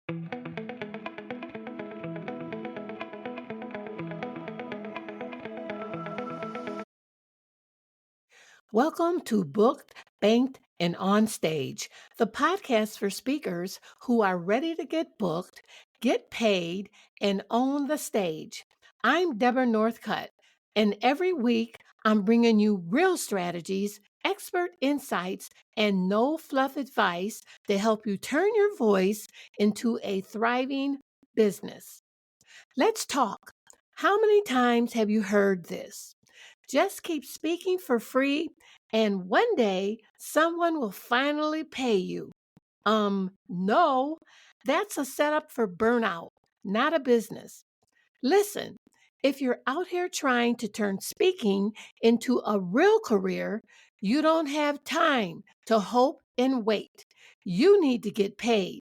Welcome to Booked, Banked, and Onstage, the podcast for speakers who are ready to get booked, get paid, and own the stage. I'm Deborah Northcutt, and every week I'm bringing you real strategies, expert insights, and no fluff advice to help you turn your voice into a thriving business. Let's talk. How many times have you heard this? Just keep speaking for free, and one day someone will finally pay you. No, that's a setup for burnout, not a business. Listen, if you're out here trying to turn speaking into a real career, you don't have time to hope and wait. You need to get paid,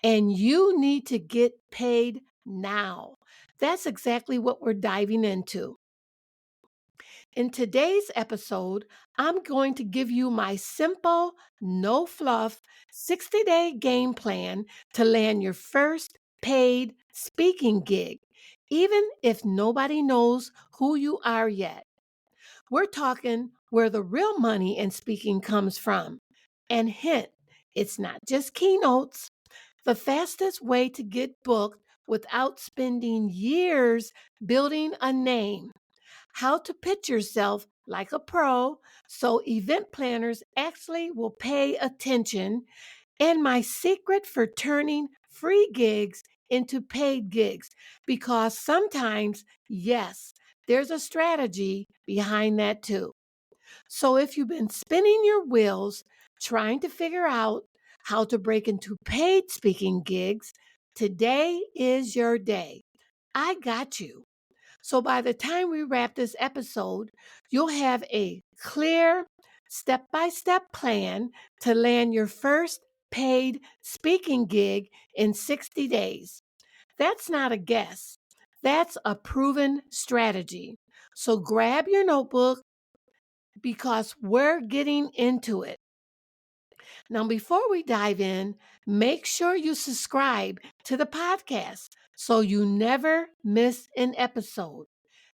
and you need to get paid now. That's exactly what we're diving into. In today's episode, I'm going to give you my simple, no fluff 60-day game plan to land your first paid speaking gig, even if nobody knows who you are yet. We're talking where the real money in speaking comes from. And hint, it's not just keynotes. The fastest way to get booked without spending years building a name, how to pitch yourself like a pro so event planners actually will pay attention, and my secret for turning free gigs into paid gigs. Because sometimes, yes, there's a strategy behind that too. So if you've been spinning your wheels trying to figure out how to break into paid speaking gigs, today is your day. I got you. So by the time we wrap this episode, you'll have a clear step-by-step plan to land your first paid speaking gig in 60 days. That's not a guess. That's a proven strategy. So grab your notebook because we're getting into it. Now, before we dive in, make sure you subscribe to the podcast so you never miss an episode.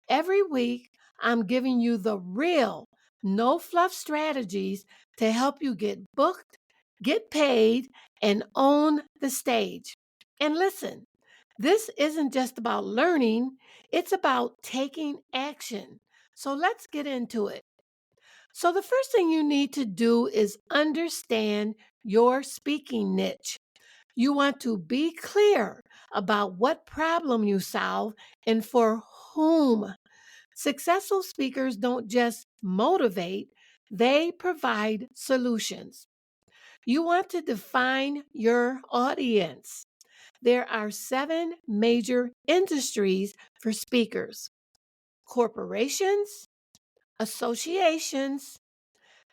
Every week, I'm giving you the real, no fluff strategies to help you get booked, get paid, and own the stage. And listen, this isn't just about learning, it's about taking action. So let's get into it. So, the first thing you need to do is understand your speaking niche. You want to be clear about what problem you solve and for whom. Successful speakers don't just motivate, they provide solutions. You want to define your audience. There are 7 major industries for speakers: corporations, associations,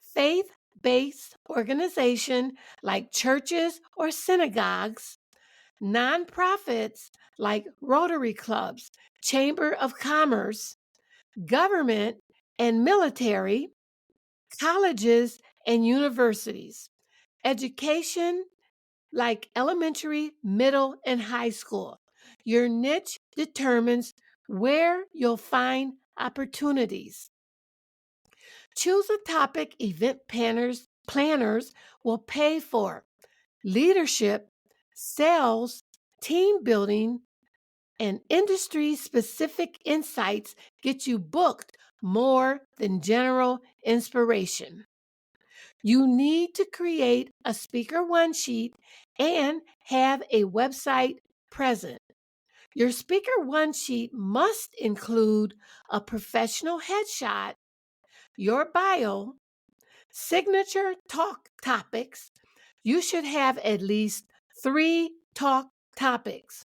faith based organizations like churches or synagogues, nonprofits like Rotary clubs, Chamber of Commerce, government and military, colleges and universities, education like elementary, middle, and high school. Your niche determines where you'll find opportunities. Choose a topic planners will pay for: leadership, sales, team building, and industry specific insights get you booked more than general inspiration. You need to create a speaker one sheet and have a website present. Your speaker one sheet must include a professional headshot, your bio, signature talk topics. You should have at least 3 talk topics.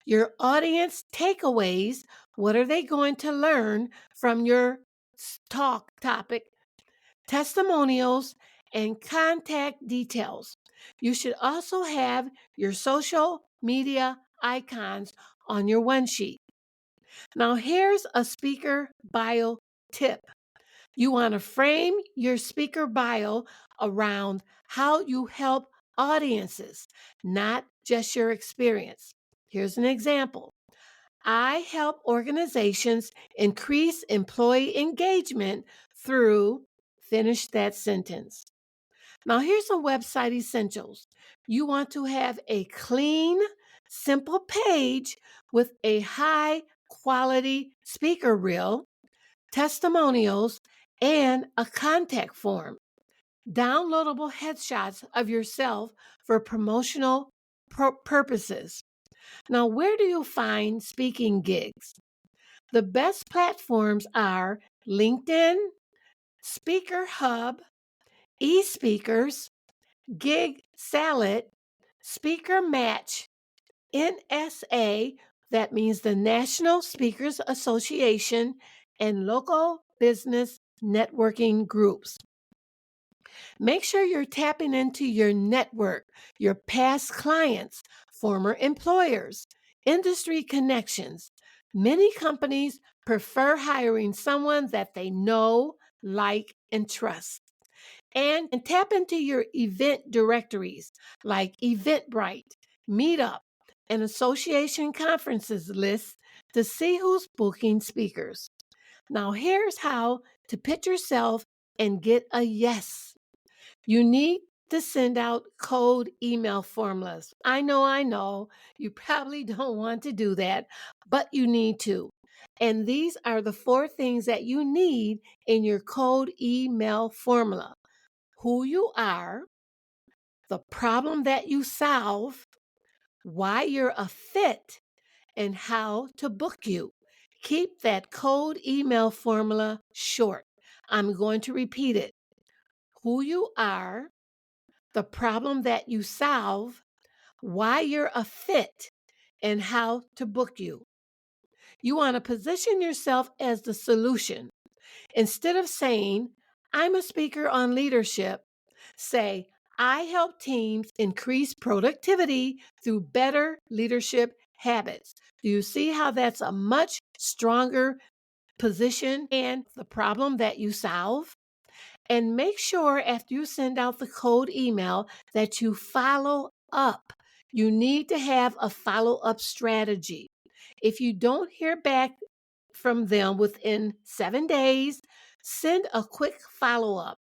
Your audience takeaways. What are they going to learn from your talk topic? Testimonials and contact details. You should also have your social media icons on your one sheet. Now, here's a speaker bio tip. You want to frame your speaker bio around how you help audiences, not just your experience. Here's an example. I help organizations increase employee engagement through, finish that sentence. Now, here's some website essentials. You want to have a clean, simple page with a high quality speaker reel, testimonials, and a contact form. Downloadable headshots of yourself for promotional purposes. Now, where do you find speaking gigs? The best platforms are LinkedIn, Speaker Hub, eSpeakers, Gig Salad, Speaker Match, NSA, that means the National Speakers Association, and local business networking groups. Make sure you're tapping into your network, your past clients, former employers, industry connections. Many companies prefer hiring someone that they know, like, and trust. And tap into your event directories like Eventbrite, Meetup, and association conferences lists to see who's booking speakers. Now, here's how to pitch yourself and get a yes. You need to send out cold email formulas. I know. You probably don't want to do that, but you need to. And these are the 4 things that you need in your cold email formula: who you are, the problem that you solve, why you're a fit, and how to book you. Keep that cold email formula short. I'm going to repeat it. Who you are, the problem that you solve, why you're a fit, and how to book you. You want to position yourself as the solution. Instead of saying, I'm a speaker on leadership, say, I help teams increase productivity through better leadership habits. Do you see how that's a much stronger position and the problem that you solve? And make sure after you send out the cold email that you follow up. You need to have a follow up strategy. If you don't hear back from them within 7 days, send a quick follow up.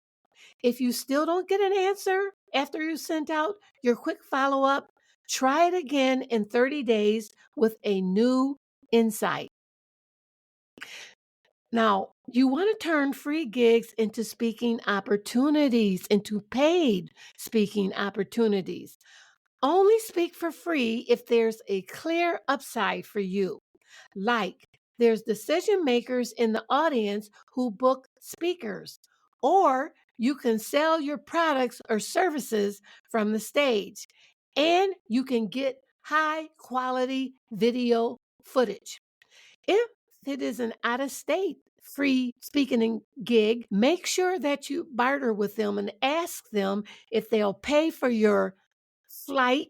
If you still don't get an answer after you sent out your quick follow up, try it again in 30 days with a new insight. Now, you want to turn free gigs into speaking opportunities, into paid speaking opportunities. Only speak for free if there's a clear upside for you. Like, there's decision makers in the audience who book speakers, or you can sell your products or services from the stage, and you can get high quality video footage. If it is an out of state free speaking gig, make sure that you barter with them and ask them if they'll pay for your flight,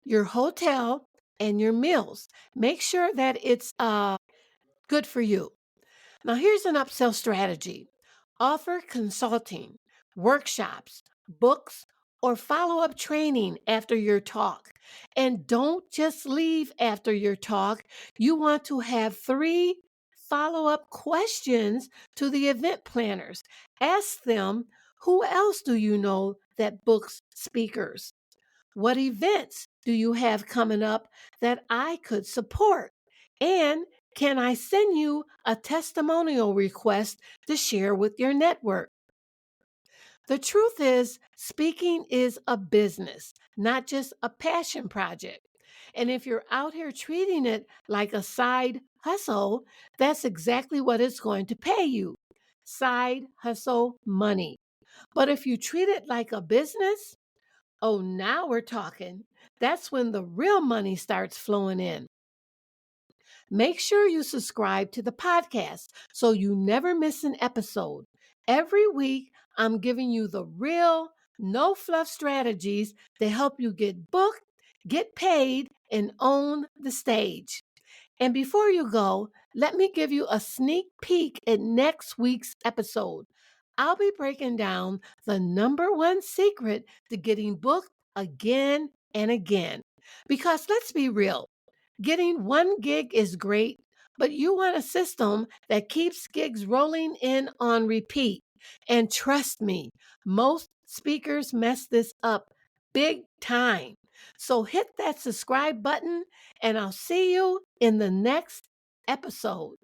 your hotel, and your meals. Make sure that it's good for you. Now, here's an upsell strategy: offer consulting, workshops, books, or follow up training after your talk. And don't just leave after your talk. You want to have 3 follow up questions to the event planners. Ask them, who else do you know that books speakers? What events do you have coming up that I could support? And can I send you a testimonial request to share with your network? The truth is, speaking is a business, not just a passion project. And if you're out here treating it like a side hustle, that's exactly what it's going to pay you: side hustle money. But if you treat it like a business, oh, now we're talking. That's when the real money starts flowing in. Make sure you subscribe to the podcast so you never miss an episode. Every week, I'm giving you the real, no fluff strategies to help you get booked, get paid, and own the stage. And before you go, let me give you a sneak peek at next week's episode. I'll be breaking down the number 1 secret to getting booked again and again. Because let's be real, getting 1 gig is great, but you want a system that keeps gigs rolling in on repeat. And trust me, most speakers mess this up big time. So hit that subscribe button, and I'll see you in the next episode.